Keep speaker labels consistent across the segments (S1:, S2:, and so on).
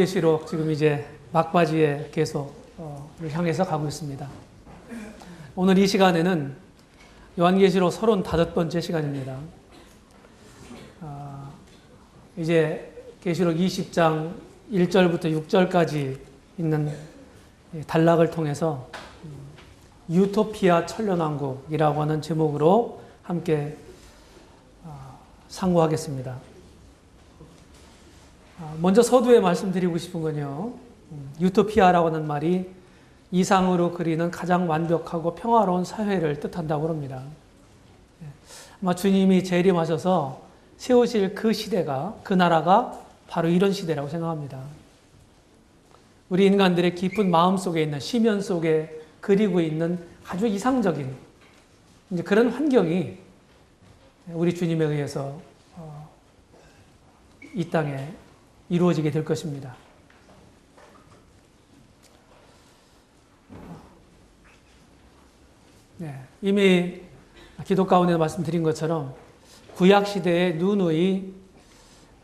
S1: 요한계시록 지금 이제 막바지에 계속 향해서 가고 있습니다. 오늘 이 시간에는 요한계시록 35번째 시간입니다. 이제 계시록 20장 1절부터 6절까지 있는 단락을 통해서 유토피아 천년왕국이라고 하는 제목으로 함께 상고하겠습니다. 먼저 서두에 말씀드리고 싶은 건요, 유토피아라고 하는 말이 이상으로 그리는 가장 완벽하고 평화로운 사회를 뜻한다고 합니다. 아마 주님이 재림하셔서 세우실 그 시대가, 그 나라가 바로 이런 시대라고 생각합니다. 우리 인간들의 깊은 마음 속에 있는, 시면 속에 그리고 있는 아주 이상적인 이제 그런 환경이 우리 주님에 의해서 이 땅에 이루어지게 될 것입니다. 네, 이미 기도 가운데 말씀드린 것처럼 구약 시대에 누누이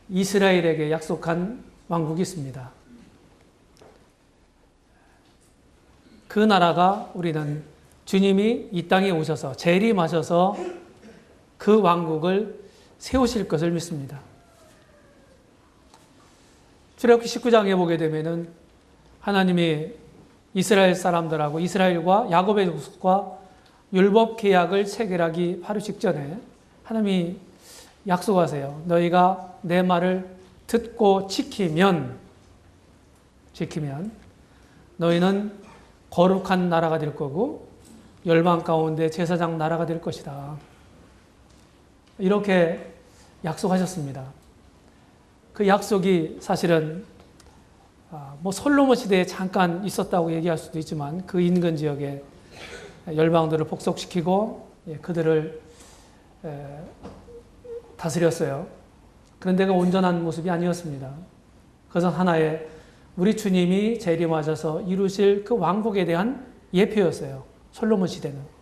S1: 이스라엘에게 약속한 왕국이 있습니다. 그 나라가 우리는 주님이 이 땅에 오셔서 재림하셔서 그 왕국을 세우실 것을 믿습니다. 출애굽기 19장에 보게 되면은 하나님이 이스라엘 사람들하고 이스라엘과 야곱의 족속과 율법 계약을 체결하기 바로 직전에 하나님이 약속하세요. 너희가 내 말을 듣고 지키면 너희는 거룩한 나라가 될 거고 열방 가운데 제사장 나라가 될 것이다. 이렇게 약속하셨습니다. 그 약속이 사실은 솔로몬 시대에 잠깐 있었다고 얘기할 수도 있지만 그 인근 지역에 열방들을 복속시키고 그들을 다스렸어요. 그런데 그 온전한 모습이 아니었습니다. 그것은 하나의 우리 주님이 재림하셔서 이루실 그 왕국에 대한 예표였어요. 솔로몬 시대는.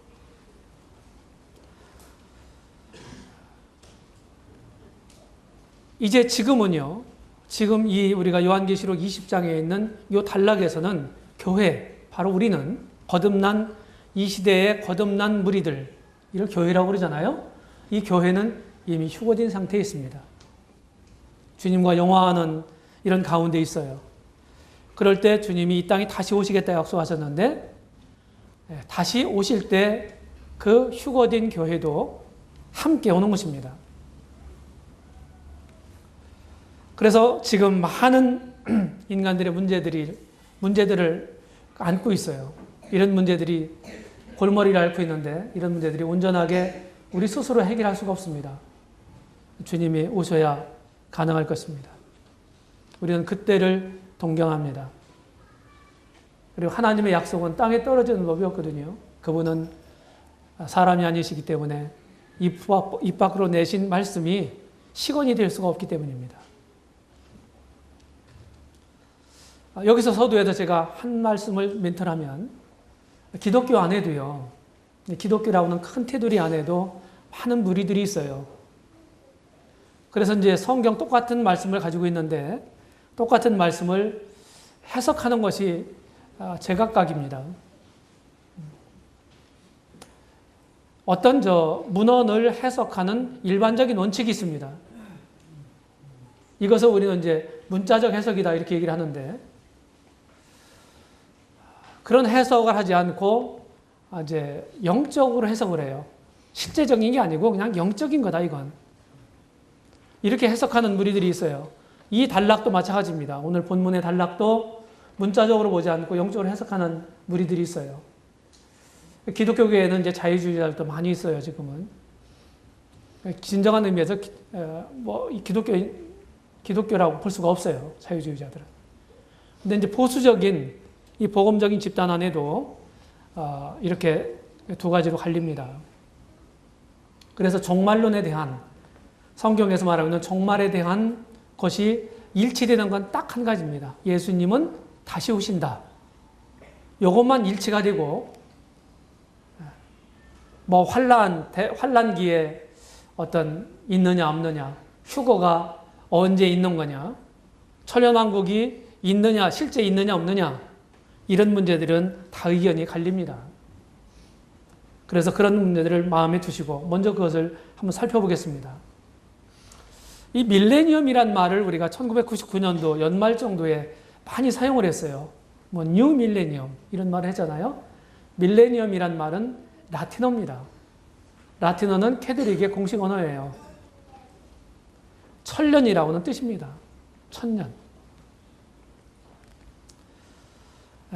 S1: 이제 지금은요, 지금 이 우리가 요한계시록 20장에 있는 이 단락에서는 교회, 바로 우리는 거듭난 이 시대의 거듭난 무리들, 이걸 교회라고 그러잖아요. 이 교회는 이미 휴거된 상태에 있습니다. 주님과 영화하는 이런 가운데 있어요. 그럴 때 주님이 이 땅에 다시 오시겠다 약속하셨는데 다시 오실 때 그 휴거된 교회도 함께 오는 것입니다. 그래서 지금 많은 인간들의 문제들을 안고 있어요. 이런 문제들이 골머리를 앓고 있는데 이런 문제들이 온전하게 우리 스스로 해결할 수가 없습니다. 주님이 오셔야 가능할 것입니다. 우리는 그때를 동경합니다. 그리고 하나님의 약속은 땅에 떨어지는 법이 없거든요. 그분은 사람이 아니시기 때문에 입 밖으로 내신 말씀이 시건이 될 수가 없기 때문입니다. 여기서 서두에도 제가 한 말씀을 멘트하면 기독교 안에도요, 기독교라고는 큰 테두리 안에도 많은 무리들이 있어요. 그래서 이제 성경 똑같은 말씀을 가지고 있는데 똑같은 말씀을 해석하는 것이 제각각입니다. 어떤 문헌을 해석하는 일반적인 원칙이 있습니다. 이것을 우리는 이제 문자적 해석이다 이렇게 얘기를 하는데 그런 해석을 하지 않고 이제 영적으로 해석을 해요. 실제적인 게 아니고 그냥 영적인 거다 이건. 이렇게 해석하는 무리들이 있어요. 이 단락도 마찬가지입니다. 오늘 본문의 단락도 문자적으로 보지 않고 영적으로 해석하는 무리들이 있어요. 기독교계에는 이제 자유주의자들도 많이 있어요, 지금은. 진정한 의미에서 기독교라고 볼 수가 없어요, 자유주의자들은. 근데 이제 보수적인 이 복음적인 집단 안에도 이렇게 두 가지로 갈립니다. 그래서 종말론에 대한 성경에서 말하는 종말에 대한 것이 일치되는 건 딱 한 가지입니다. 예수님은 다시 오신다. 이것만 일치가 되고 환란기에 있느냐 없느냐, 휴거가 언제 있는 거냐, 천년왕국이 있느냐, 실제 있느냐 없느냐 이런 문제들은 다 의견이 갈립니다. 그래서 그런 문제들을 마음에 두시고 먼저 그것을 한번 살펴보겠습니다. 이 밀레니엄이란 말을 우리가 1999년도 연말 정도에 많이 사용을 했어요. 뭐 뉴 밀레니엄 이런 말을 했잖아요. 밀레니엄이란 말은 라틴어입니다. 라틴어는 캐톨릭의 공식 언어예요. 천년이라고는 뜻입니다. 천년.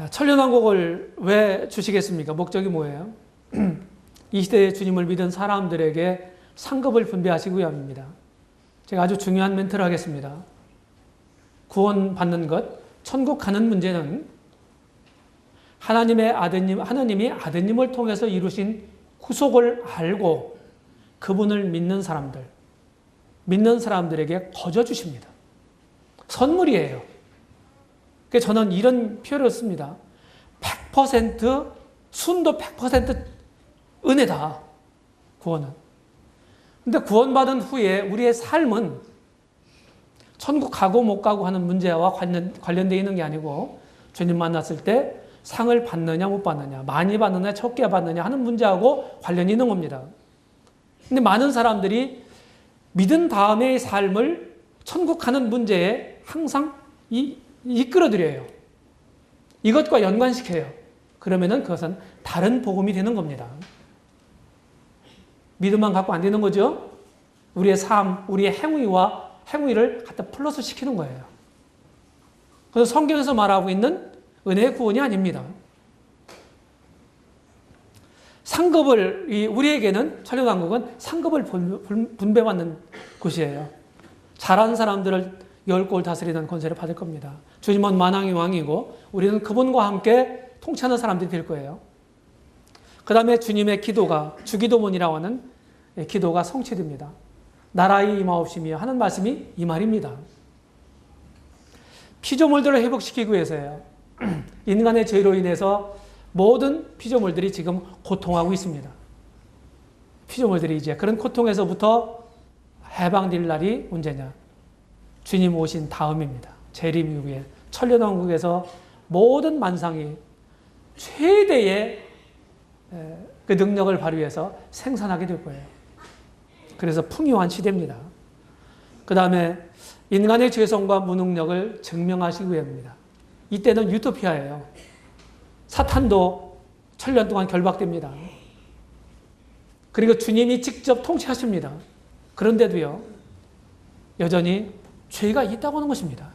S1: 천년왕국을 왜 주시겠습니까? 목적이 뭐예요? 이 시대에 주님을 믿은 사람들에게 상급을 분배하시기 위함입니다. 제가 아주 중요한 멘트를 하겠습니다. 구원받는 것, 천국 가는 문제는 하나님이 아드님을 통해서 이루신 구속을 알고 그분을 믿는 사람들에게 거저 주십니다. 선물이에요. 그래서 저는 이런 표현을 씁니다. 100% 순도 100% 은혜다. 구원은. 근데 구원받은 후에 우리의 삶은 천국 가고 못 가고 하는 문제와 관련되어 있는 게 아니고 주님 만났을 때 상을 받느냐 못 받느냐, 많이 받느냐 적게 받느냐 하는 문제하고 관련이 있는 겁니다. 근데 많은 사람들이 믿은 다음의 삶을 천국 가는 문제에 항상 이끌어들여요. 이것과 연관시켜요. 그러면은 그것은 다른 복음이 되는 겁니다. 믿음만 갖고 안 되는 거죠. 우리의 삶, 우리의 행위를 갖다 플러스 시키는 거예요. 그래서 성경에서 말하고 있는 은혜의 구원이 아닙니다. 상급을, 우리에게는, 천년왕국은 상급을 분배받는 곳이에요. 잘한 사람들을 10골 다스리는 권세를 받을 겁니다. 주님은 만왕의 왕이고 우리는 그분과 함께 통치하는 사람들이 될 거예요. 그 다음에 주님의 기도가, 주기도문이라고 하는 기도가 성취됩니다. 나라의 임하옵시며 하는 말씀이 이 말입니다. 피조물들을 회복시키기 위해서예요. 인간의 죄로 인해서 모든 피조물들이 지금 고통하고 있습니다. 피조물들이 이제 그런 고통에서부터 해방될 날이 언제냐? 주님 오신 다음입니다. 재림 이후에 천년왕국에서 모든 만상이 최대의 그 능력을 발휘해서 생산하게 될 거예요. 그래서 풍요한 시대입니다. 그 다음에 인간의 죄성과 무능력을 증명하시기 위함입니다. 이때는 유토피아예요. 사탄도 천년 동안 결박됩니다. 그리고 주님이 직접 통치하십니다. 그런데도요, 여전히 죄가 있다고 하는 것입니다.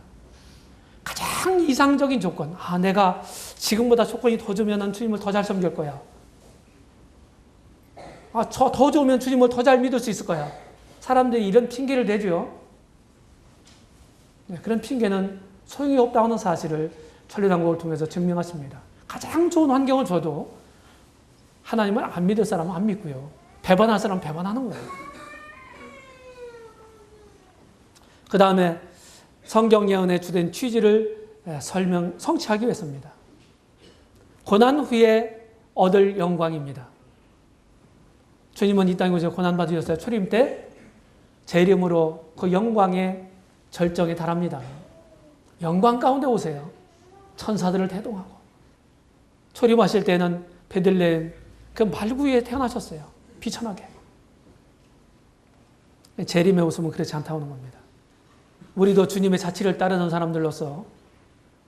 S1: 가장 이상적인 조건, 내가 지금보다 조건이 더 좋으면 주님을 더 잘 섬길 거야. 더 좋으면 주님을 더 잘 믿을 수 있을 거야. 사람들이 이런 핑계를 대죠. 그런 핑계는 소용이 없다고 하는 사실을 천년왕국을 통해서 증명하십니다. 가장 좋은 환경을 줘도 하나님을 안 믿을 사람은 안 믿고요. 배반할 사람은 배반하는 거예요. 그 다음에 성경 예언의 주된 취지를 성취하기 위해서입니다. 고난 후에 얻을 영광입니다. 주님은 이 땅에 오셔서 고난 받으셨어요. 초림 때 제 이름으로 그 영광의 절정에 달합니다. 영광 가운데 오세요. 천사들을 대동하고. 초림하실 때는 베들레헴 그 말구에 태어나셨어요. 비천하게. 재림의 웃음은 그렇지 않다고 하는 겁니다. 우리도 주님의 자치를 따르는 사람들로서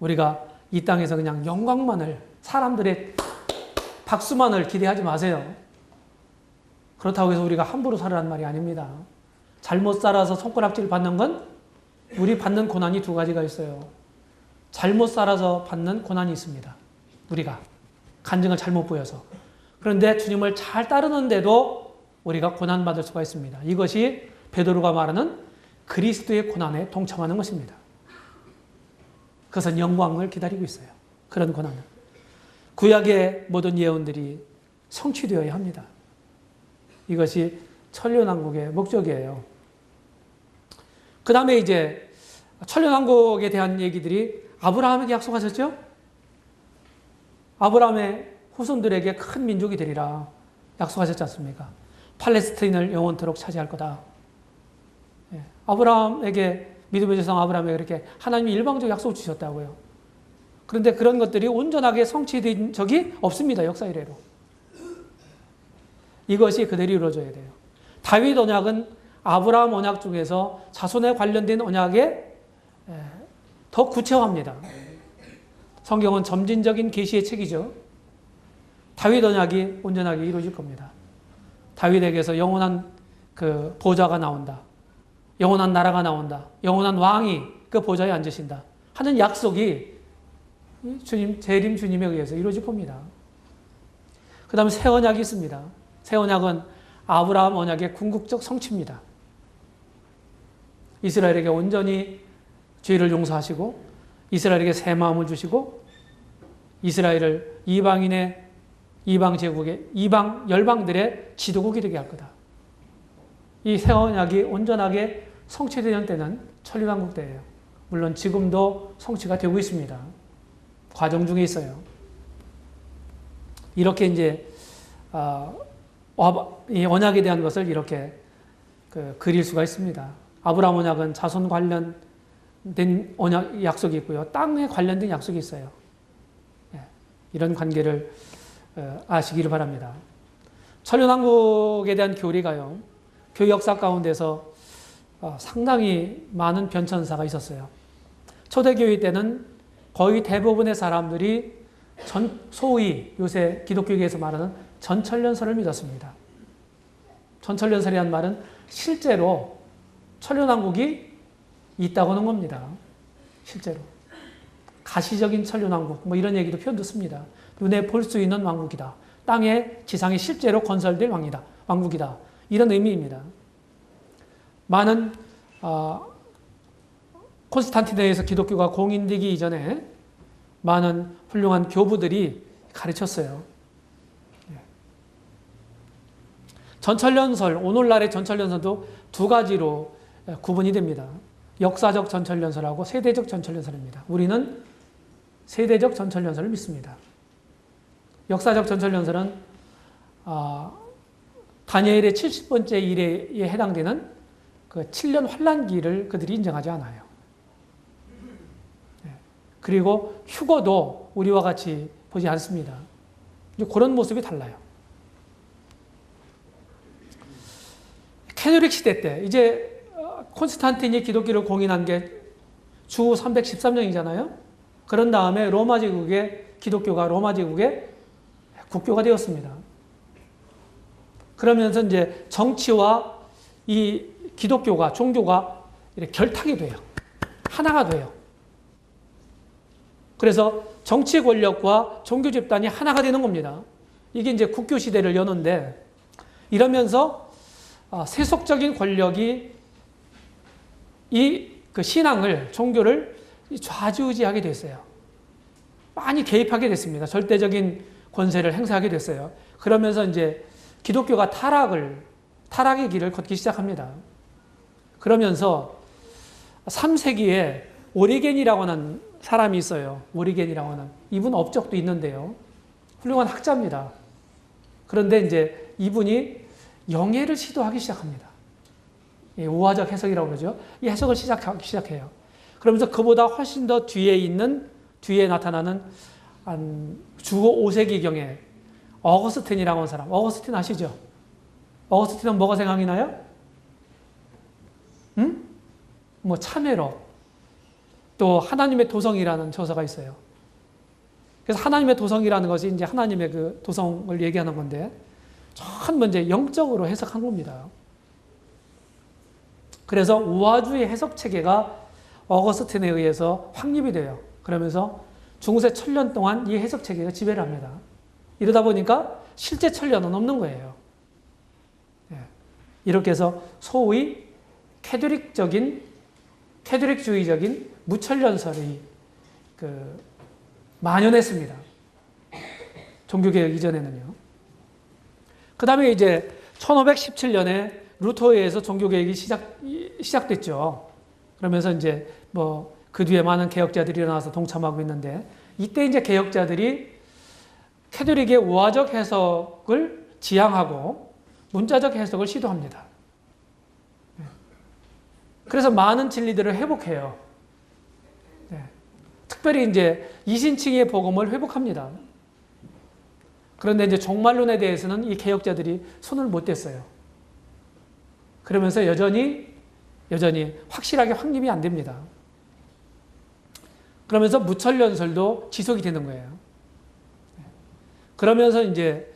S1: 우리가 이 땅에서 그냥 영광만을, 사람들의 박수만을 기대하지 마세요. 그렇다고 해서 우리가 함부로 살으라는 말이 아닙니다. 잘못 살아서 손가락질 받는 건 우리 받는 고난이 두 가지가 있어요. 잘못 살아서 받는 고난이 있습니다. 우리가 간증을 잘못 보여서. 그런데 주님을 잘 따르는데도 우리가 고난받을 수가 있습니다. 이것이 베드로가 말하는 그리스도의 고난에 동참하는 것입니다. 그것은 영광을 기다리고 있어요. 그런 고난은. 구약의 모든 예언들이 성취되어야 합니다. 이것이 천년왕국의 목적이에요. 그 다음에 이제 천년왕국에 대한 얘기들이 아브라함에게 약속하셨죠? 아브라함의 후손들에게 큰 민족이 되리라 약속하셨지 않습니까? 팔레스타인을 영원토록 차지할 거다. 아브라함에게 믿음의 조상 아브라함에게 그렇게 하나님이 일방적 약속을 주셨다고요. 그런데 그런 것들이 온전하게 성취된 적이 없습니다. 역사 이래로. 이것이 그대로 이루어져야 돼요. 다윗 언약은 아브라함 언약 중에서 자손에 관련된 언약에 더 구체화합니다. 성경은 점진적인 계시의 책이죠. 다윗 언약이 온전하게 이루어질 겁니다. 다윗에게서 영원한 그 보좌가 나온다. 영원한 나라가 나온다. 영원한 왕이 그 보좌에 앉으신다. 하는 약속이 주님, 재림 주님에 의해서 이루어질 겁니다. 그 다음에 새 언약이 있습니다. 새 언약은 아브라함 언약의 궁극적 성취입니다. 이스라엘에게 온전히 죄를 용서하시고 이스라엘에게 새 마음을 주시고 이스라엘을 이방 제국의 이방 열방들의 지도국이 되게 할 거다. 이 새 언약이 온전하게 성취되는 때는 천리왕국 때예요. 물론 지금도 성취가 되고 있습니다. 과정 중에 있어요. 이렇게 이제 이 언약에 대한 것을 이렇게 그릴 수가 있습니다. 아브라함 언약은 자손 관련된 언약 약속이 있고요. 땅에 관련된 약속이 있어요. 이런 관계를 아시기를 바랍니다. 천년왕국에 대한 교리가요. 교회 역사 가운데서 상당히 많은 변천사가 있었어요. 초대교회 때는 거의 대부분의 사람들이 소위 요새 기독교계에서 말하는 전천년설을 믿었습니다. 전천년설이라는 말은 실제로 천년왕국이 있다고 하는 겁니다. 실제로. 가시적인 천년왕국 뭐 이런 얘기도 표현 듣습니다. 눈에 볼 수 있는 왕국이다. 땅에 지상에 실제로 건설될 왕국이다. 이런 의미입니다. 많은 콘스탄티노에서 기독교가 공인되기 이전에 많은 훌륭한 교부들이 가르쳤어요. 전천년설, 오늘날의 전천년설도 두 가지로 구분이 됩니다. 역사적 전천년설하고 세대적 전천년설입니다. 우리는 세대적 전천년설을 믿습니다. 역사적 전천년설은 다니엘의 70번째 일에 해당되는 그 7년 환란기를 그들이 인정하지 않아요. 그리고 휴거도 우리와 같이 보지 않습니다. 그런 모습이 달라요. 캐톨릭 시대 때 이제 콘스탄틴이 기독교를 공인한 게 주 313년이잖아요. 그런 다음에 로마 제국의 기독교가 로마 제국의 국교가 되었습니다. 그러면서 이제 정치와 이 기독교가 종교가 이렇게 결탁이 돼요. 하나가 돼요. 그래서 정치 권력과 종교 집단이 하나가 되는 겁니다. 이게 이제 국교 시대를 여는데 이러면서 세속적인 권력이 그 신앙을 종교를 좌지우지하게 됐어요. 많이 개입하게 됐습니다. 절대적인 권세를 행사하게 됐어요. 그러면서 이제 기독교가 타락의 길을 걷기 시작합니다. 그러면서 3세기에 오리겐이라고 하는 사람이 있어요. 오리겐이라고 하는. 이분 업적도 있는데요. 훌륭한 학자입니다. 그런데 이제 이분이 영예를 시도하기 시작합니다. 우화적 해석이라고 그러죠. 이 해석을 시작하기 시작해요. 그러면서 그보다 훨씬 더 뒤에 나타나는 주 5세기경에 어거스틴이라고 하는 사람. 어거스틴 아시죠? 어거스틴은 뭐가 생각이 나요? 뭐 참회로. 또 하나님의 도성이라는 저서가 있어요. 그래서 하나님의 도성이라는 것이 이제 하나님의 그 도성을 얘기하는 건데 전 먼저 영적으로 해석한 겁니다. 그래서 우화주의 해석 체계가 어거스틴에 의해서 확립이 돼요. 그러면서 중세 천년 동안 이 해석 체계가 지배를 합니다. 이러다 보니까 실제 천년은 없는 거예요. 이렇게 해서 소위 캐톨릭주의적인 무천년설이 만연했습니다. 종교개혁 이전에는요. 그 다음에 이제 1517년에 루터에 의해서 종교개혁이 시작됐죠. 그러면서 이제 그 뒤에 많은 개혁자들이 일어나서 동참하고 있는데 이때 이제 개혁자들이 캐톨릭의 우화적 해석을 지향하고 문자적 해석을 시도합니다. 그래서 많은 진리들을 회복해요. 네. 특별히 이제 이신칭의 복음을 회복합니다. 그런데 이제 종말론에 대해서는 이 개혁자들이 손을 못 댔어요. 그러면서 여전히 확실하게 확립이 안 됩니다. 그러면서 무천년설도 지속이 되는 거예요. 그러면서 이제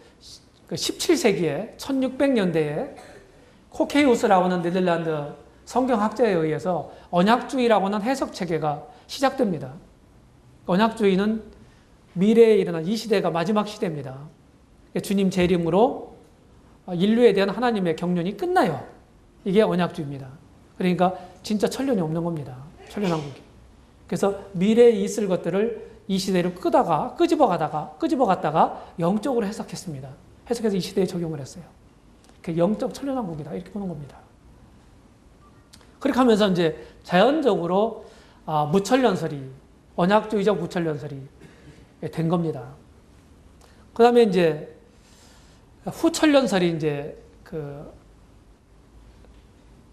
S1: 17세기에 1600년대에 코케이우스라고 하는 네덜란드 성경학자에 의해서 언약주의라고 하는 해석 체계가 시작됩니다. 언약주의는 미래에 일어난 이 시대가 마지막 시대입니다. 주님 재림으로 인류에 대한 하나님의 경륜이 끝나요. 이게 언약주의입니다. 그러니까 진짜 천년이 없는 겁니다. 천년왕국이. 그래서 미래에 있을 것들을 이 시대로 끄집어갔다가 영적으로 해석했습니다. 해석해서 이 시대에 적용을 했어요. 그 영적 천년왕국이다 이렇게 보는 겁니다. 그렇게 하면서 이제 자연적으로 무천년설이 언약주의적 무천년설이 된 겁니다. 그 다음에 이제 후천년설이 이제 그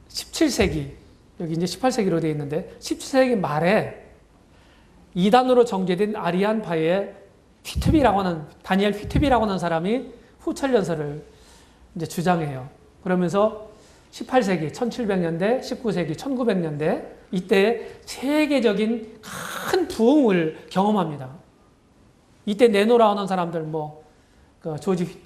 S1: 17세기 여기 이제 18세기로 되어 있는데 17세기 말에 이단으로 정제된 아리안파의 휘트비라고 하는 다니엘 휘트비라고 하는 사람이 후천년설을 이제 주장해요. 그러면서 18세기 1700년대, 19세기 1900년대 이때 세계적인 큰 부흥을 경험합니다. 이때 내노라는 사람들 조지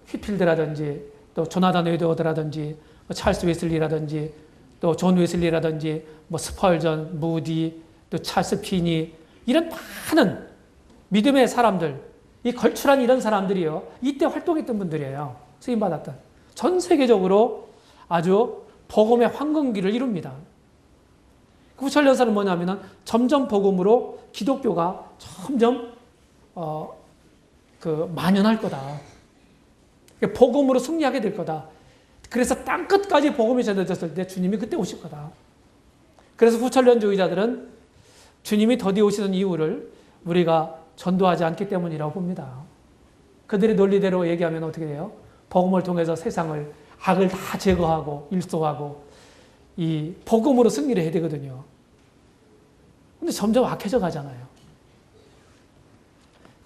S1: 휘필드라든지 또 조나단 에드워드라든지 찰스 웨슬리라든지 또 존 웨슬리라든지 스펄전, 무디, 또 찰스 피니 이런 많은 믿음의 사람들, 이 걸출한 이런 사람들이요. 이때 활동했던 분들이에요. 쓰임 받았던. 전 세계적으로 아주 복음의 황금기를 이룹니다. 후천년설은 뭐냐면은 점점 복음으로 기독교가 점점 만연할 거다. 복음으로 승리하게 될 거다. 그래서 땅 끝까지 복음이 전해졌을 때 주님이 그때 오실 거다. 그래서 후천년주의자들은 주님이 더디 오시는 이유를 우리가 전도하지 않기 때문이라고 봅니다. 그들의 논리대로 얘기하면 어떻게 돼요? 복음을 통해서 세상을 악을 다 제거하고 일소하고 이 복음으로 승리를 해야 되거든요. 근데 점점 악해져 가잖아요.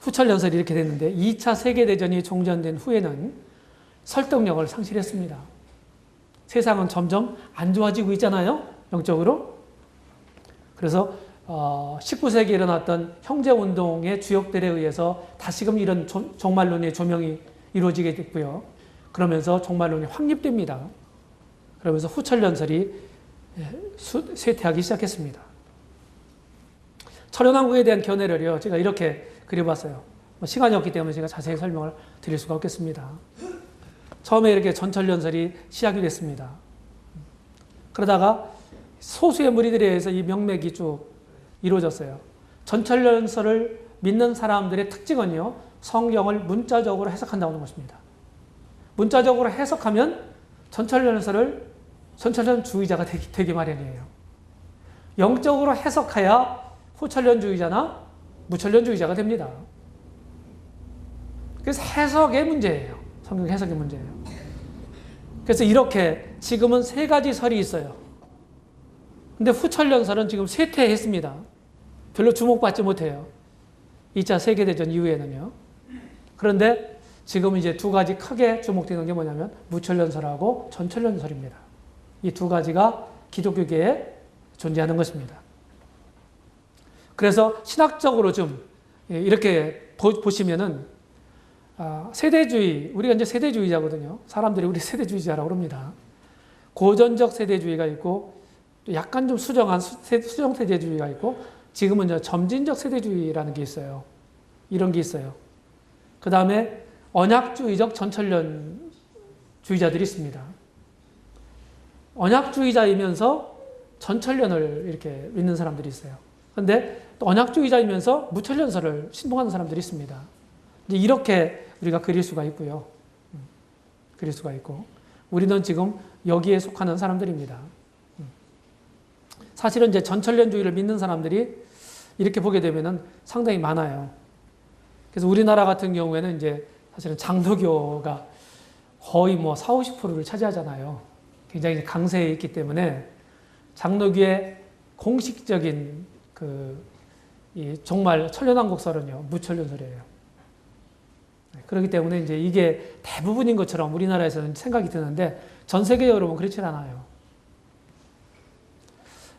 S1: 후천년설이 이렇게 됐는데 2차 세계대전이 종전된 후에는 설득력을 상실했습니다. 세상은 점점 안 좋아지고 있잖아요. 영적으로. 그래서 19세기에 일어났던 형제운동의 주역들에 의해서 다시금 이런 종말론의 조명이 이루어지게 됐고요. 그러면서 종말론이 확립됩니다. 그러면서 후천년설이 쇠퇴하기 시작했습니다. 천연왕국에 대한 견해를요, 제가 이렇게 그려봤어요. 시간이 없기 때문에 제가 자세히 설명을 드릴 수가 없겠습니다. 처음에 이렇게 전천년설이 시작이 됐습니다. 그러다가 소수의 무리들에 의해서 이 명맥이 쭉 이루어졌어요. 전천년설을 믿는 사람들의 특징은요, 성경을 문자적으로 해석한다는 것입니다. 문자적으로 해석하면 전천년주의자가 되기 마련이에요. 영적으로 해석해야 후천년주의자나 무천년주의자가 됩니다. 그래서 해석의 문제예요. 성경 해석의 문제예요. 그래서 이렇게 지금은 세 가지 설이 있어요. 근데 후천년설은 지금 쇠퇴했습니다. 별로 주목받지 못해요. 2차 세계대전 이후에는요. 그런데 지금 이제 두 가지 크게 주목되는 게 뭐냐면 무천년설하고 전천년설입니다. 이 두 가지가 기독교계에 존재하는 것입니다. 그래서 신학적으로 좀 이렇게 보시면은 세대주의, 우리가 이제 세대주의자거든요. 사람들이 우리 세대주의자라고 합니다. 고전적 세대주의가 있고 약간 좀 수정 세대주의가 있고 지금은 이제 점진적 세대주의라는 게 있어요. 이런 게 있어요. 그 다음에 언약주의적 전천년주의자들이 있습니다. 언약주의자이면서 전천년을 이렇게 믿는 사람들이 있어요. 그런데 또 언약주의자이면서 무천년설을 신봉하는 사람들이 있습니다. 이제 이렇게 우리가 그릴 수가 있고요. 그릴 수가 있고 우리는 지금 여기에 속하는 사람들입니다. 사실은 이제 전천년주의를 믿는 사람들이 이렇게 보게 되면은 상당히 많아요. 그래서 우리나라 같은 경우에는 이제 사실은 장로교가 거의 40, 50%를 차지하잖아요. 굉장히 강세에 있기 때문에 장로교의 공식적인 이 정말 천년왕국설은요, 무천년설이에요. 그렇기 때문에 이제 이게 대부분인 것처럼 우리나라에서는 생각이 드는데 전 세계적으로 그렇진 않아요.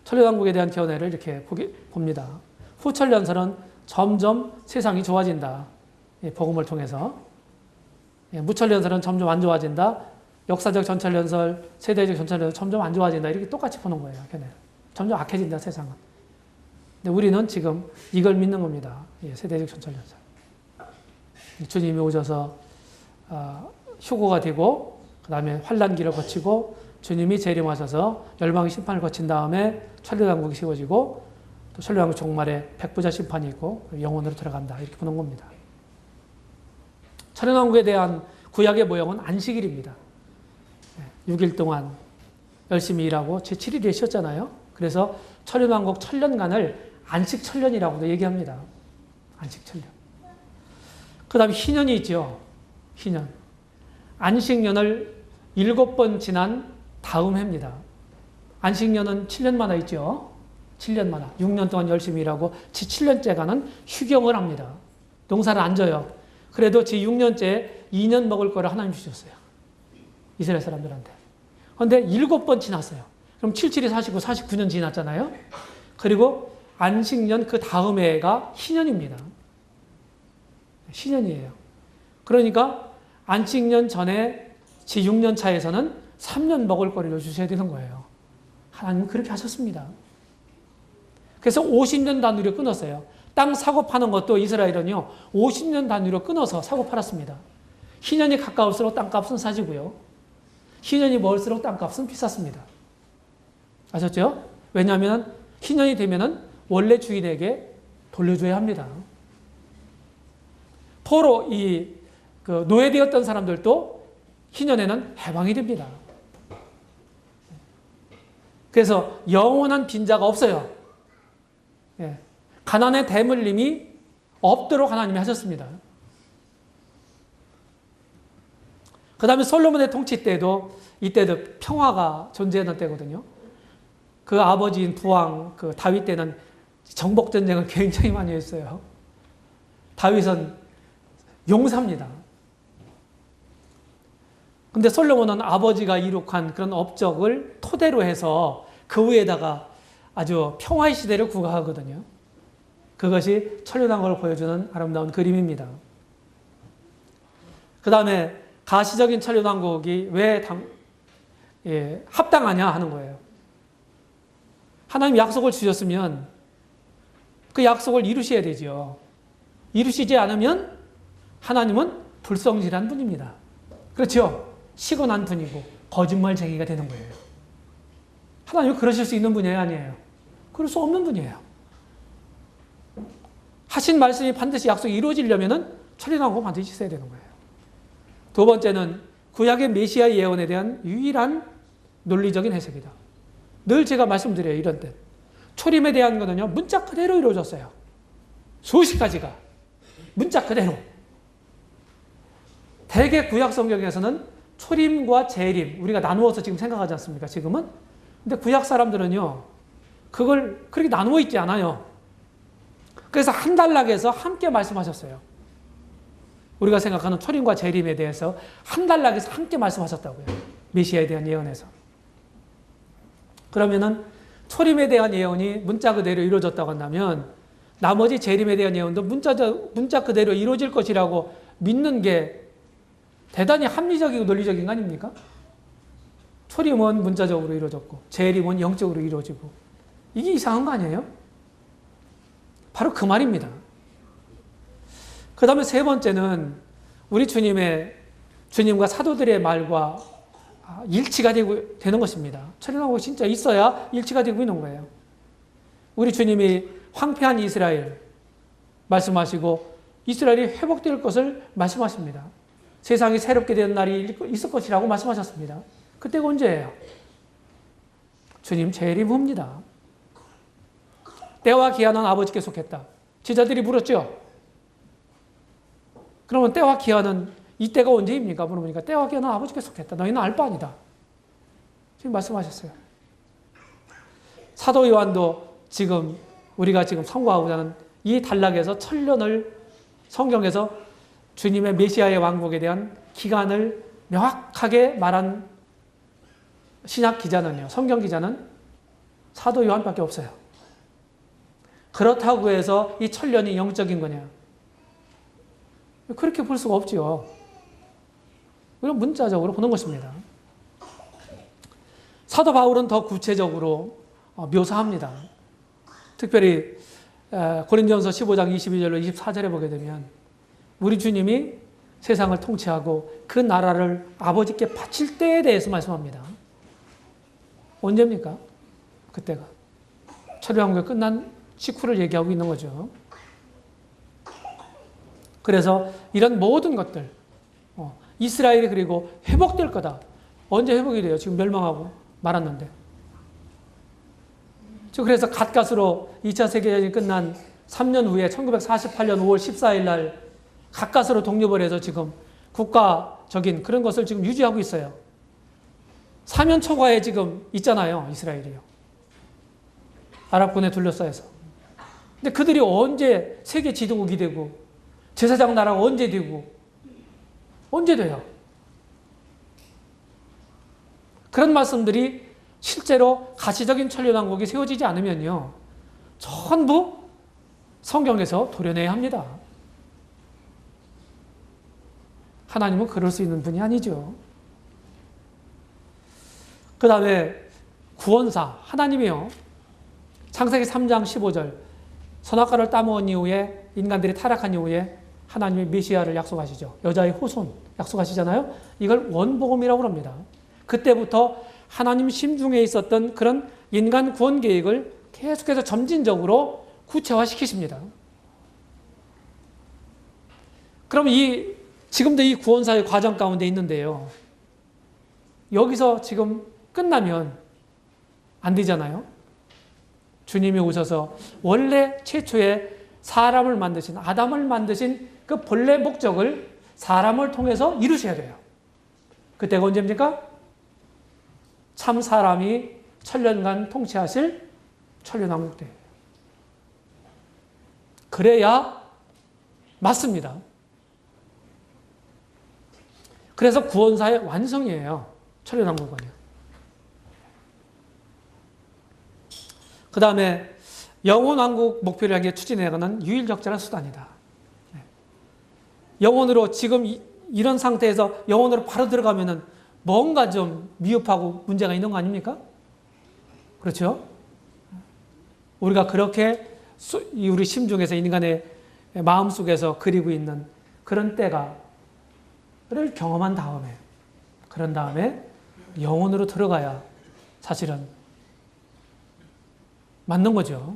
S1: 천년왕국에 대한 견해를 이렇게 봅니다. 후천년설은 점점 세상이 좋아진다. 복음을 통해서. 무천년설은 점점 안 좋아진다. 역사적 전천년설, 세대적 전천년설 점점 안 좋아진다. 이렇게 똑같이 보는 거예요. 견해를. 점점 악해진다, 세상은. 근데 우리는 지금 이걸 믿는 겁니다. 세대적 전천년설. 주님이 오셔서 휴거가 되고 그 다음에 환란기를 거치고 주님이 재림하셔서 열방의 심판을 거친 다음에 천년왕국이 세워지고 또 천년왕국 종말에 백부자 심판이 있고 영원으로 들어간다. 이렇게 보는 겁니다. 천년왕국에 대한 구약의 모형은 안식일입니다. 6일 동안 열심히 일하고 제7일에 쉬었잖아요. 그래서 천년왕국 천년간을 안식천년이라고도 얘기합니다. 안식천년. 그 다음에 희년이 있죠. 희년. 안식년을 7번 지난 다음 해입니다. 안식년은 7년마다 있죠. 7년마다. 6년 동안 열심히 일하고 지 7년째가는 휴경을 합니다. 농사를 안 져요. 그래도 지 6년째 2년 먹을 거를 하나님 주셨어요. 이스라엘 사람들한테. 그런데 7번 지났어요. 그럼 77이 49, 49년 지났잖아요. 그리고 안식년 그 다음 해가 희년입니다. 희년이에요. 그러니까 안식년 전에 지 6년 차에서는 3년 먹을 거리를 주셔야 되는 거예요. 하나님은 그렇게 하셨습니다. 그래서 50년 단위로 끊었어요. 땅 사고 파는 것도 이스라엘은요, 50년 단위로 끊어서 사고 팔았습니다. 희년이 가까울수록 땅값은 싸지고요. 희년이 멀수록 땅값은 비쌌습니다. 아셨죠? 왜냐하면 희년이 되면은 원래 주인에게 돌려줘야 합니다. 포로 노예되었던 사람들도 희년에는 해방이 됩니다. 그래서 영원한 빈자가 없어요. 가난의 대물림이 없도록 하나님이 하셨습니다. 그 다음에 솔로몬의 통치 때도 이때도 평화가 존재하는 때거든요. 그 아버지인 부왕 다윗 때는 정복 전쟁을 굉장히 많이 했어요. 다윗은 용사입니다. 근데 솔로몬은 아버지가 이룩한 그런 업적을 토대로 해서 그 위에다가 아주 평화의 시대를 구가하거든요. 그것이 천년왕국을 보여주는 아름다운 그림입니다. 그 다음에 가시적인 천년왕국이 왜 합당하냐 하는 거예요. 하나님 약속을 주셨으면 그 약속을 이루셔야 되죠. 이루시지 않으면 하나님은 불성실한 분입니다. 그렇죠? 시건한 분이고 거짓말쟁이가 되는 거예요. 하나님은 그러실 수 있는 분이에요, 아니에요? 그럴 수 없는 분이에요. 하신 말씀이 반드시 약속이 이루어지려면 천년왕국은 반드시 있어야 되는 거예요. 두 번째는 구약의 메시아 예언에 대한 유일한 논리적인 해석이다. 늘 제가 말씀드려요, 이런 때. 초림에 대한 거는요, 문자 그대로 이루어졌어요. 수십 가지가. 문자 그대로. 대개 구약 성경에서는 초림과 재림, 우리가 나누어서 지금 생각하지 않습니까, 지금은? 근데 구약 사람들은요, 그걸 그렇게 나누어 있지 않아요. 그래서 한 단락에서 함께 말씀하셨어요. 우리가 생각하는 초림과 재림에 대해서 한 단락에서 함께 말씀하셨다고요. 메시아에 대한 예언에서. 그러면은 초림에 대한 예언이 문자 그대로 이루어졌다고 한다면 나머지 재림에 대한 예언도 문자 그대로 이루어질 것이라고 믿는 게 대단히 합리적이고 논리적인 거 아닙니까? 초림은 문자적으로 이루어졌고 재림은 영적으로 이루어지고 이게 이상한 거 아니에요? 바로 그 말입니다. 그 다음에 세 번째는 우리 주님과 사도들의 말과 일치가 되는 것입니다. 천년왕국이 진짜 있어야 일치가 되고 있는 거예요. 우리 주님이 황폐한 이스라엘 말씀하시고 이스라엘이 회복될 것을 말씀하십니다. 세상이 새롭게 되는 날이 있을 것이라고 말씀하셨습니다. 그때가 언제예요? 주님 재림 후입니다. 때와 기한은 아버지께 속했다. 제자들이 물었죠. 그러면 때와 기한은 이때가 언제입니까? 물어보니까 때와 기한은 아버지께 속했다. 너희는 알 바 아니다. 지금 말씀하셨어요. 사도 요한도 지금 우리가 지금 선고하고자 하는 이 단락에서 천년을 성경에서 주님의 메시아의 왕국에 대한 기간을 명확하게 말한 신약 기자는요, 성경 기자는 사도 요한밖에 없어요. 그렇다고 해서 이 천년이 영적인 거냐? 그렇게 볼 수가 없지요. 이건 문자적으로 보는 것입니다. 사도 바울은 더 구체적으로 묘사합니다. 특별히 고린도전서 15장 22절로 24절에 보게 되면 우리 주님이 세상을 통치하고 그 나라를 아버지께 바칠 때에 대해서 말씀합니다. 언제입니까? 그때가. 천년왕국이 끝난 직후를 얘기하고 있는 거죠. 그래서 이런 모든 것들, 이스라엘이 그리고 회복될 거다. 언제 회복이 돼요? 지금 멸망하고 말았는데. 그래서 가까스로 2차 세계대전이 끝난 3년 후에 1948년 5월 14일 날 가까스로 독립을 해서 지금 국가적인 그런 것을 지금 유지하고 있어요. 사면 초과에 지금 있잖아요. 이스라엘이요. 아랍군에 둘러싸여서. 근데 그들이 언제 세계 지도국이 되고 제사장 나라가 언제 되고 언제 돼요? 그런 말씀들이 실제로 가시적인 천년왕국이 세워지지 않으면요. 전부 성경에서 도려내야 합니다. 하나님은 그럴 수 있는 분이 아니죠. 그 다음에 구원사, 하나님이요. 창세기 3장 15절 선악과를 따먹은 이후에 인간들이 타락한 이후에 하나님의 메시아를 약속하시죠. 여자의 후손 약속하시잖아요. 이걸 원복음이라고 합니다. 그때부터 하나님 심중에 있었던 그런 인간 구원 계획을 계속해서 점진적으로 구체화시키십니다. 그럼 지금도 이 구원사의 과정 가운데 있는데요. 여기서 지금 끝나면 안 되잖아요. 주님이 오셔서 원래 최초에 사람을 만드신, 아담을 만드신 그 본래 목적을 사람을 통해서 이루셔야 돼요. 그때가 언제입니까? 참 사람이 천년간 통치하실 천년왕국 때. 그래야 맞습니다. 그래서 구원사의 완성이에요. 천년왕국은요. 그 다음에 영혼왕국 목표를 향해 추진해가는 유일적절한 수단이다. 영혼으로 지금 이런 상태에서 영혼으로 바로 들어가면은 뭔가 좀 미흡하고 문제가 있는 거 아닙니까? 그렇죠? 우리가 그렇게 우리 심중에서 인간의 마음속에서 그리고 있는 그런 때가를 경험한 다음에 그런 다음에 영혼으로 들어가야 사실은 맞는 거죠.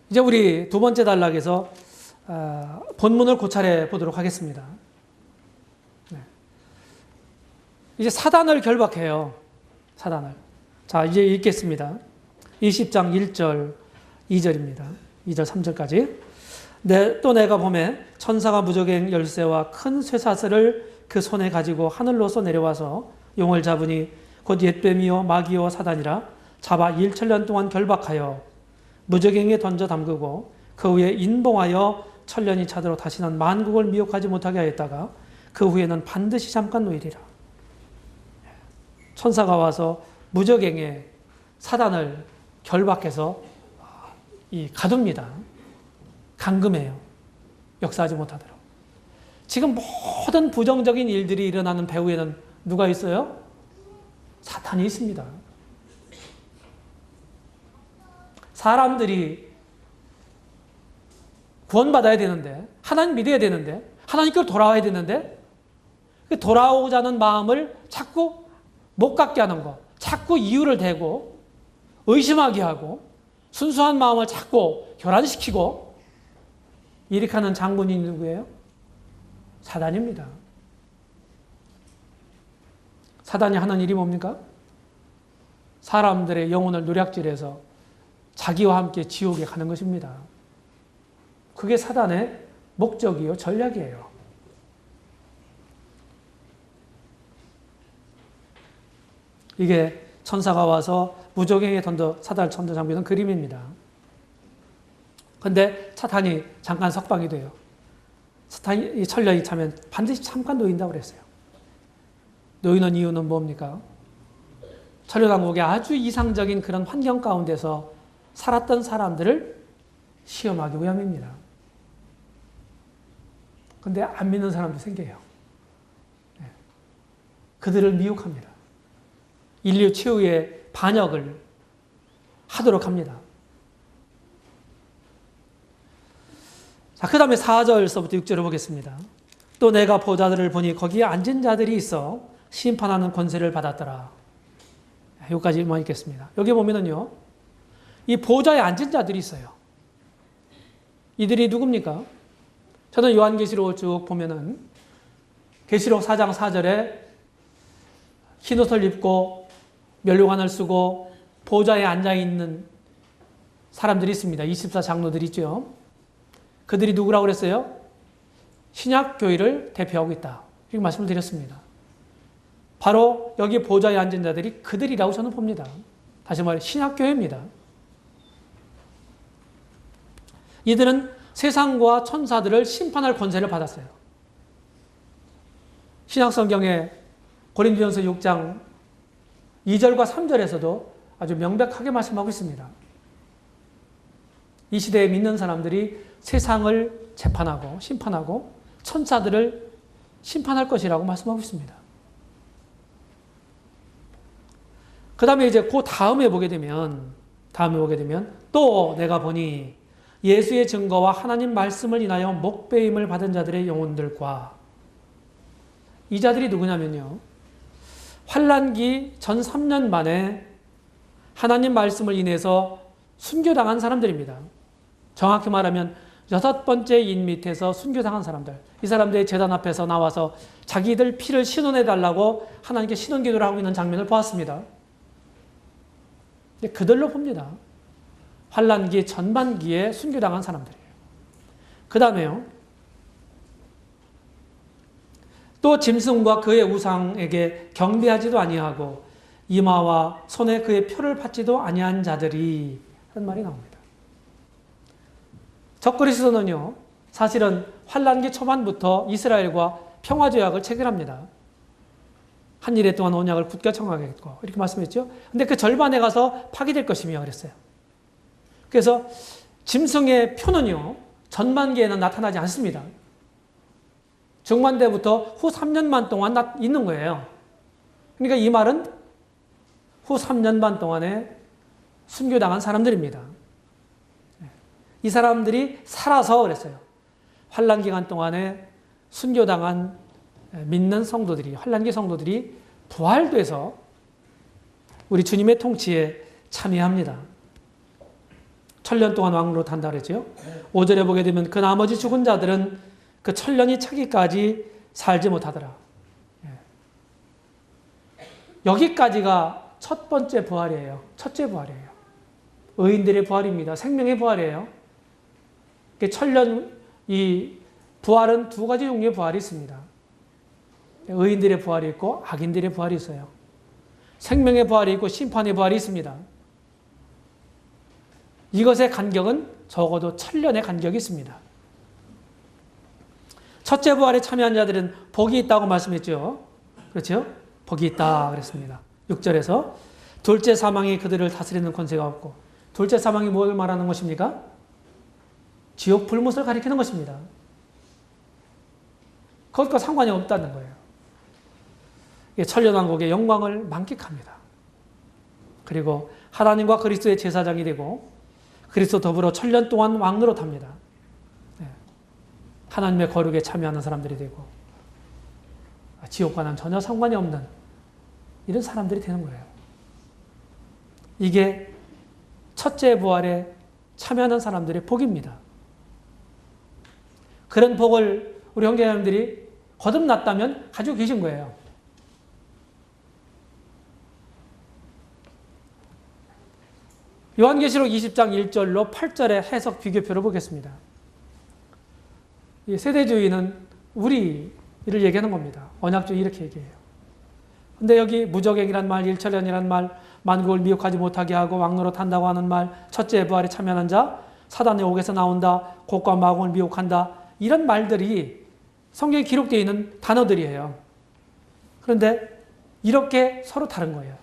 S1: 이제 우리 두 번째 단락에서 본문을 고찰해 보도록 하겠습니다. 이제 사단을 결박해요. 사단을. 자, 이제 읽겠습니다. 20장 1절, 2절입니다. 2절, 3절까지. 또 내가 보매 천사가 무적행 열쇠와 큰 쇠사슬을 그 손에 가지고 하늘로서 내려와서 용을 잡으니 곧 옛뱀이요 마귀요 사단이라 잡아 1천년 동안 결박하여 무적행에 던져 담그고 그 후에 인봉하여 천년이 차도록 다시는 만국을 미혹하지 못하게 하였다가 그 후에는 반드시 잠깐 놓이리라. 천사가 와서 무적행에 사단을 결박해서 가둡니다. 감금해요. 역사하지 못하도록. 지금 모든 부정적인 일들이 일어나는 배후에는 누가 있어요? 사탄이 있습니다. 사람들이 구원받아야 되는데, 하나님 믿어야 되는데, 하나님께로 돌아와야 되는데, 돌아오고자 하는 마음을 자꾸 못 갖게 하는 것, 자꾸 이유를 대고, 의심하게 하고, 순수한 마음을 자꾸 교란시키고, 일으키는 장군이 누구예요? 사단입니다. 사단이 하는 일이 뭡니까? 사람들의 영혼을 노략질해서 자기와 함께 지옥에 가는 것입니다. 그게 사단의 목적이요, 전략이에요. 이게 천사가 와서 무적행에 사달 천도 장비는 그림입니다. 근데 사탄이 잠깐 석방이 돼요. 사탄이 천련이 차면 반드시 잠깐 놓인다고 그랬어요. 놓이는 이유는 뭡니까? 천년왕국의 아주 이상적인 그런 환경 가운데서 살았던 사람들을 시험하기 위함입니다. 근데 안 믿는 사람도 생겨요. 그들을 미혹합니다. 인류 최후의 반역을 하도록 합니다. 자, 그 다음에 4절서부터 6절을 보겠습니다. 또 내가 보자들을 보니 거기에 앉은 자들이 있어 심판하는 권세를 받았더라. 여기까지만 읽겠습니다. 여기 보면은요, 이 보좌에 앉은 자들이 있어요. 이들이 누굽니까? 저는 요한계시록을 쭉 보면은 계시록 4장 4절에 흰 옷을 입고 면류관을 쓰고 보좌에 앉아 있는 사람들이 있습니다. 24장로들이 있죠. 그들이 누구라고 그랬어요? 신약교회를 대표하고 있다. 이렇게 말씀을 드렸습니다. 바로 여기 보좌에 앉은 자들이 그들이라고 저는 봅니다. 다시 말해 신약교회입니다. 이들은 세상과 천사들을 심판할 권세를 받았어요. 신약성경에 고린도전서 6장 2절과 3절에서도 아주 명백하게 말씀하고 있습니다. 이 시대에 믿는 사람들이 세상을 재판하고 심판하고 천사들을 심판할 것이라고 말씀하고 있습니다. 그 다음에 이제 그 다음에 보게 되면 또 내가 보니 예수의 증거와 하나님 말씀을 인하여 목배임을 받은 자들의 영혼들과 이 자들이 누구냐면요. 환란기 전 3년 만에 하나님 말씀을 인해서 순교당한 사람들입니다. 정확히 말하면 6번째 인 밑에서 순교당한 사람들. 이 사람들이 제단 앞에서 나와서 자기들 피를 신원해달라고 하나님께 신원 기도를 하고 있는 장면을 보았습니다. 그들로 봅니다. 환란기 전반기에 순교당한 사람들이에요. 그 다음에요. 또 짐승과 그의 우상에게 경배하지도 아니하고 이마와 손에 그의 표를 받지도 아니한 자들이 하는 말이 나옵니다. 적그리스도는요. 사실은 환란기 초반부터 이스라엘과 평화조약을 체결합니다. 한 일해 동안 언약을 굳게 청하겠고 이렇게 말씀했죠. 근데 그 절반에 가서 파기될 것이며 그랬어요. 그래서 짐승의 표는요. 전반기에는 나타나지 않습니다. 중반대부터 후 3년 반 동안 있는 거예요. 그러니까 이 말은 후 3년 반 동안에 순교당한 사람들입니다. 이 사람들이 살아서 그랬어요. 환란 기간 동안에 순교당한 믿는 성도들이, 환란기 성도들이 부활돼서 우리 주님의 통치에 참여합니다. 천년 동안 왕노릇 한다 그랬죠. 5절에 보게 되면 그 나머지 죽은 자들은 그 천년이 차기까지 살지 못하더라. 여기까지가 첫 번째 부활이에요. 첫째 부활이에요. 의인들의 부활입니다. 생명의 부활이에요. 천년, 이 부활은 두 가지 종류의 부활이 있습니다. 의인들의 부활이 있고 악인들의 부활이 있어요. 생명의 부활이 있고 심판의 부활이 있습니다. 이것의 간격은 적어도 1000년의 간격이 있습니다. 첫째 부활에 참여한 자들은 복이 있다고 말씀했죠. 그렇죠? 복이 있다 그랬습니다. 6절에서 둘째 사망이 그들을 다스리는 권세가 없고, 둘째 사망이 뭘 말하는 것입니까? 지옥 불못을 가리키는 것입니다. 그것과 상관이 없다는 거예요. 천년왕국의 영광을 만끽합니다. 그리고 하나님과 그리스도의 제사장이 되고 그리스도 더불어 1000년 동안 왕노릇합니다. 하나님의 거룩에 참여하는 사람들이 되고 지옥과는 전혀 상관이 없는 이런 사람들이 되는 거예요. 이게 첫째 부활에 참여하는 사람들의 복입니다. 그런 복을 우리 형제자매들이 거듭났다면 가지고 계신 거예요. 요한계시록 20장 1절로 8절의 해석 비교표를 보겠습니다. 이 세대주의는 우리를 얘기하는 겁니다. 언약주의 이렇게 얘기해요. 근데 여기 무적행이란 말, 일천련이란 말, 만국을 미혹하지 못하게 하고 왕노로 탄다고 하는 말, 첫째 부활에 참여하는 자, 사단의 옥에서 나온다, 곡과 마공을 미혹한다, 이런 말들이 성경에 기록되어 있는 단어들이에요. 그런데 이렇게 서로 다른 거예요.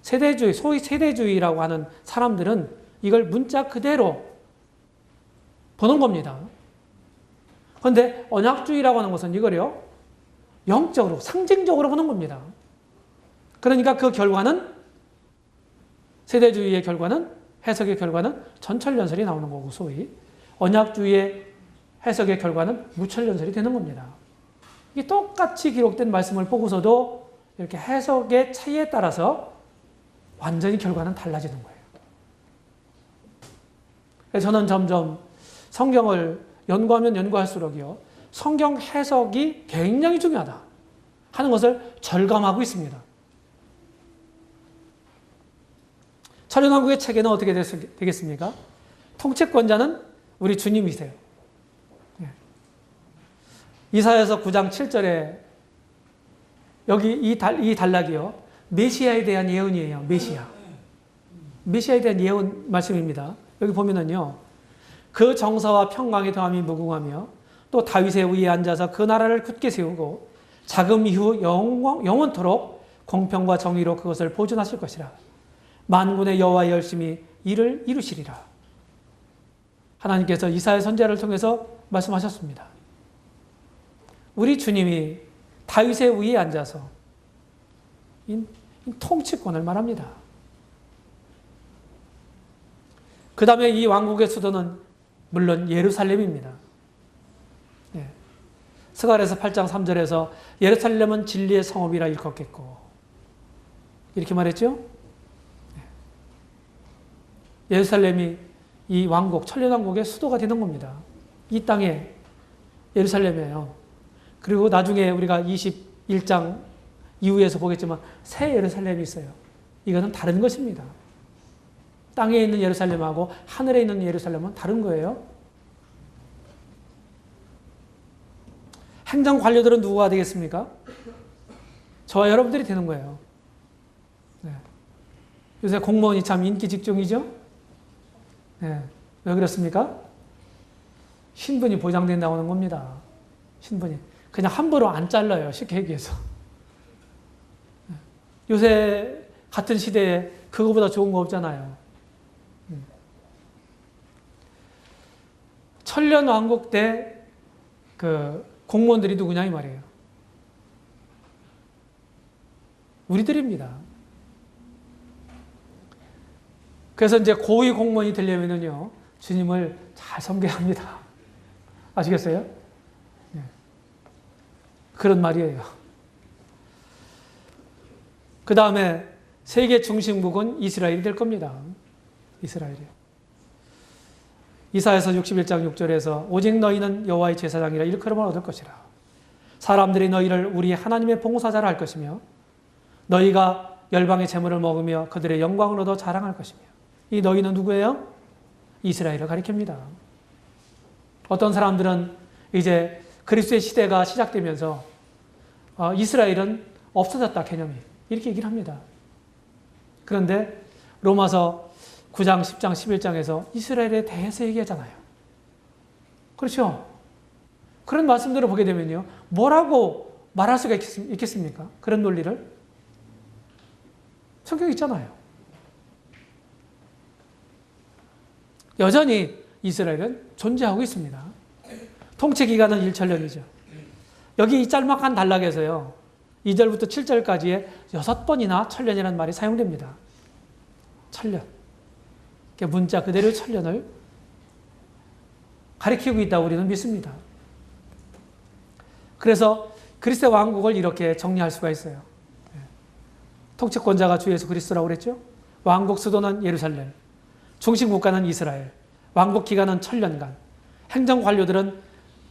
S1: 세대주의, 소위 세대주의라고 하는 사람들은 이걸 문자 그대로 보는 겁니다. 그런데 언약주의라고 하는 것은 이거요, 영적으로, 상징적으로 보는 겁니다. 그러니까 그 결과는, 세대주의의 결과는, 해석의 결과는 전철연설이 나오는 거고, 소위 언약주의의 해석의 결과는 무철연설이 되는 겁니다. 이게 똑같이 기록된 말씀을 보고서도 이렇게 해석의 차이에 따라서 완전히 결과는 달라지는 거예요. 그래서 저는 점점 성경을 연구하면 연구할수록요, 성경 해석이 굉장히 중요하다 하는 것을 절감하고 있습니다. 천연왕국의 체계는 어떻게 되겠습니까? 통치권자는 우리 주님이세요. 이사야서 9장 7절에 여기 이 단락이요, 메시아에 대한 예언이에요. 메시아에 대한 예언 말씀입니다. 여기 보면은요, 그 정사와 평강의 더함이 무궁하며 또 다윗의 위에 앉아서 그 나라를 굳게 세우고 자금 이후 영원토록 공평과 정의로 그것을 보존하실 것이라. 만군의 여호와의 열심히 이를 이루시리라. 하나님께서 이사야 선지자를 통해서 말씀하셨습니다. 우리 주님이 다윗의 위에 앉아서 이 통치권을 말합니다. 그 다음에 이 왕국의 수도는 물론 예루살렘입니다. 스가랴서 8장 3절에서 예루살렘은 진리의 성읍이라 일컫겠고, 이렇게 말했죠. 예루살렘이 이 왕국, 천년왕국의 수도가 되는 겁니다. 이 땅에 예루살렘이에요. 그리고 나중에 우리가 21장 이후에서 보겠지만 새 예루살렘이 있어요. 이거는 다른 것입니다. 땅에 있는 예루살렘하고 하늘에 있는 예루살렘은 다른 거예요. 행정 관료들은 누구가 되겠습니까? 저와 여러분들이 되는 거예요. 네. 요새 공무원이 참 인기 직종이죠? 네. 왜 그렇습니까? 신분이 보장된다고 하는 겁니다. 신분이. 그냥 함부로 안 잘라요. 쉽게 얘기해서. 요새 같은 시대에 그거보다 좋은 거 없잖아요. 천년왕국 때 그 공무원들이 누구냐 이 말이에요. 우리들입니다. 그래서 이제 고위 공무원이 되려면요, 주님을 잘 섬겨야 합니다. 아시겠어요? 네. 그런 말이에요. 그 다음에 세계 중심국은 이스라엘이 될 겁니다. 이스라엘이요. 이사야서 61장 6절에서 오직 너희는 여호와의 제사장이라 일컬음을 얻을 것이라. 사람들이 너희를 우리 하나님의 봉사자라 할 것이며 너희가 열방의 재물을 먹으며 그들의 영광을 얻어 자랑할 것이며. 이 너희는 누구예요? 이스라엘을 가리킵니다. 어떤 사람들은 이제 그리스도의 시대가 시작되면서 이스라엘은 없어졌다, 개념이. 이렇게 얘기를 합니다. 그런데 로마서 9장, 10장, 11장에서 이스라엘에 대해서 얘기하잖아요. 그렇죠? 그런 말씀들을 보게 되면요, 뭐라고 말할 수가 있겠습니까? 그런 논리를? 성경에 있잖아요. 여전히 이스라엘은 존재하고 있습니다. 통치 기간은 일천년이죠. 여기 이 짤막한 단락에서요, 2절부터 7절까지에 6번이나 천년이라는 말이 사용됩니다. 천년. 문자 그대로 천년을 가리키고 있다고 우리는 믿습니다. 그래서 그리스도의 왕국을 이렇게 정리할 수가 있어요. 통치권자가 주 예수 그리스도라고 그랬죠. 왕국 수도는 예루살렘, 중심 국가는 이스라엘, 왕국 기간은 천년간, 행정 관료들은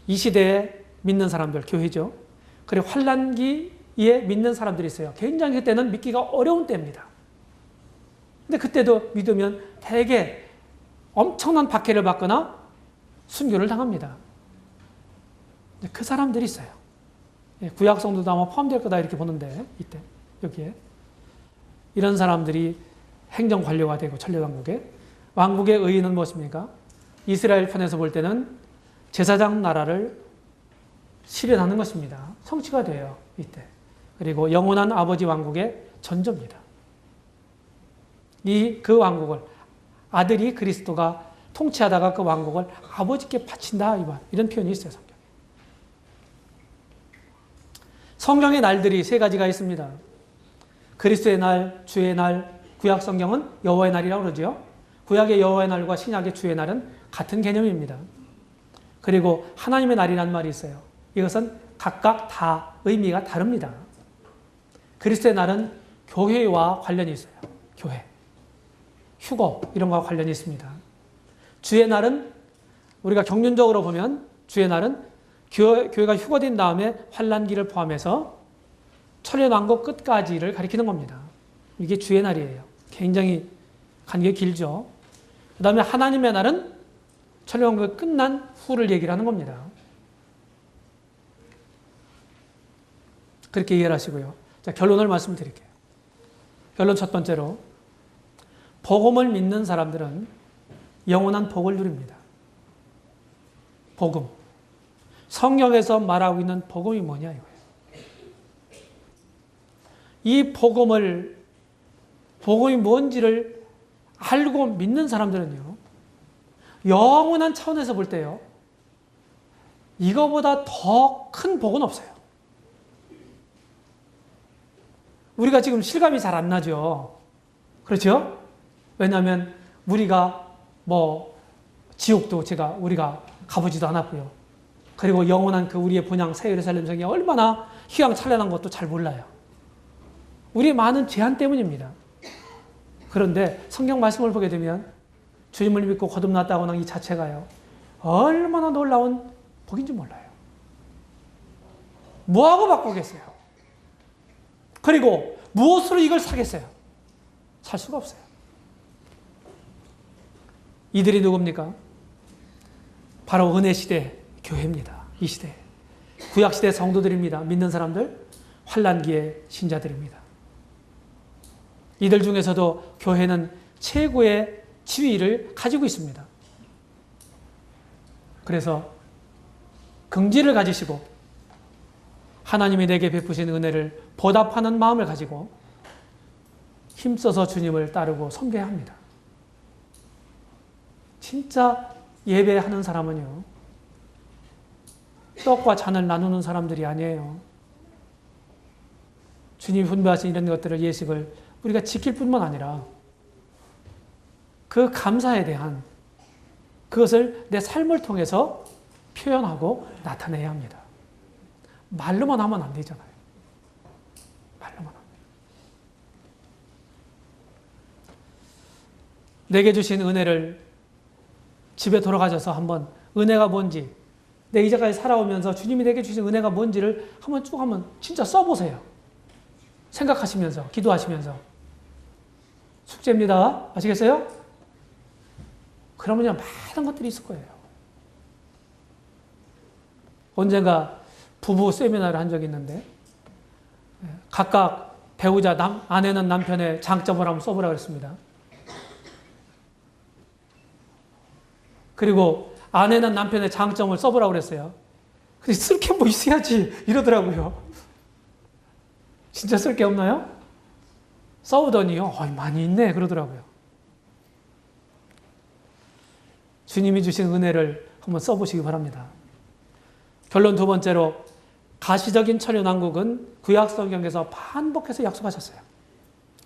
S1: 이 시대에 믿는 사람들, 교회죠. 그리고 환란기에 믿는 사람들이 있어요. 굉장히 그때는 믿기가 어려운 때입니다. 근데 그때도 믿으면 대개 엄청난 박해를 받거나 순교를 당합니다. 그 사람들이 있어요. 구약 성도도 아마 포함될 거다 이렇게 보는데, 이때 여기에. 이런 사람들이 행정관료가 되고 천년왕국에. 왕국의 의의는 무엇입니까? 이스라엘 편에서 볼 때는 제사장 나라를 실현하는 것입니다. 성취가 돼요. 이때. 그리고 영원한 아버지 왕국의 전조입니다. 그 왕국을 아들이 그리스도가 통치하다가 그 왕국을 아버지께 바친다. 이런 표현이 있어요. 성경에. 성경의 날들이 세 가지가 있습니다. 그리스도의 날, 주의 날, 구약 성경은 여호와의 날이라고 그러죠. 구약의 여호와의 날과 신약의 주의 날은 같은 개념입니다. 그리고 하나님의 날이라는 말이 있어요. 이것은 각각 다 의미가 다릅니다. 그리스도의 날은 교회와 관련이 있어요. 교회. 휴거 이런 거와 관련이 있습니다. 주의 날은 우리가 경륜적으로 보면 주의 날은 교회가 휴거된 다음에 환란기를 포함해서 천년왕국 끝까지를 가리키는 겁니다. 이게 주의 날이에요. 굉장히 간격이 길죠. 그 다음에 하나님의 날은 천년왕국이 끝난 후를 얘기를 하는 겁니다. 그렇게 이해를 하시고요. 자, 결론을 말씀드릴게요. 결론 첫 번째로 복음을 믿는 사람들은 영원한 복을 누립니다. 복음. 성경에서 말하고 있는 복음이 뭐냐 이거예요. 이 복음이 뭔지를 알고 믿는 사람들은요, 영원한 차원에서 볼 때요, 이거보다 더 큰 복은 없어요. 우리가 지금 실감이 잘 안 나죠. 그렇죠? 왜냐하면 우리가 지옥도 우리가 가보지도 않았고요. 그리고 영원한 그 우리의 본향 새 예루살렘 성이 얼마나 휘황찬란한 것도 잘 몰라요. 우리의 많은 제한 때문입니다. 그런데 성경 말씀을 보게 되면 주님을 믿고 거듭났다고 하는 이 자체가요, 얼마나 놀라운 복인지 몰라요. 뭐하고 바꾸겠어요? 그리고 무엇으로 이걸 사겠어요? 살 수가 없어요. 이들이 누굽니까? 바로 은혜 시대 교회입니다. 이 시대. 구약 시대 성도들입니다. 믿는 사람들, 환란기의 신자들입니다. 이들 중에서도 교회는 최고의 지위를 가지고 있습니다. 그래서 긍지를 가지시고 하나님이 내게 베푸신 은혜를 보답하는 마음을 가지고 힘써서 주님을 따르고 섬겨야 합니다. 진짜 예배하는 사람은요, 떡과 잔을 나누는 사람들이 아니에요. 주님이 분배하신 이런 것들을, 예식을 우리가 지킬 뿐만 아니라 그 감사에 대한 그것을 내 삶을 통해서 표현하고 나타내야 합니다. 말로만 하면 안 되잖아요. 말로만 하면. 내게 주신 은혜를 집에 돌아가셔서 한번 은혜가 뭔지, 내 이제까지 살아오면서 주님이 내게 주신 은혜가 뭔지를 한번 진짜 써보세요. 생각하시면서, 기도하시면서. 숙제입니다. 아시겠어요? 그러면요, 많은 것들이 있을 거예요. 언젠가 부부 세미나를 한 적이 있는데, 각각 배우자, 아내는 남편의 장점을 한번 써보라고 했습니다. 그리고 아내는 남편의 장점을 써보라고 그랬어요. 근데 쓸 게 뭐 있어야지 이러더라고요. 진짜 쓸 게 없나요? 써보더니요, 많이 있네 그러더라고요. 주님이 주신 은혜를 한번 써보시기 바랍니다. 결론 두 번째로, 가시적인 천연왕국은 구약 성경에서 반복해서 약속하셨어요.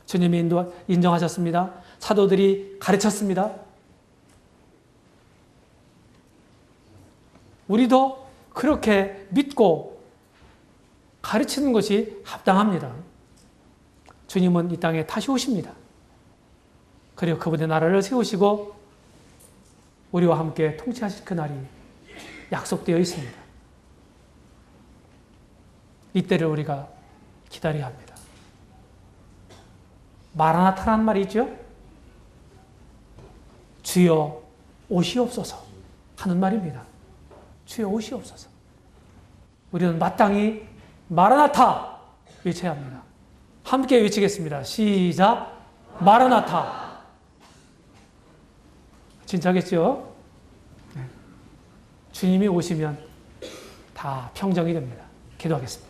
S1: 주님이 인정하셨습니다. 사도들이 가르쳤습니다. 우리도 그렇게 믿고 가르치는 것이 합당합니다. 주님은 이 땅에 다시 오십니다. 그리고 그분의 나라를 세우시고 우리와 함께 통치하실 그날이 약속되어 있습니다. 이때를 우리가 기다려야 합니다. 마라나타라는 말이 있죠? 주여 오시옵소서 하는 말입니다. 주여 오시옵소서. 우리는 마땅히 마라나타 외쳐야 합니다. 함께 외치겠습니다. 시작. 마라나타. 진짜겠죠? 네. 주님이 오시면 다 평정이 됩니다. 기도하겠습니다.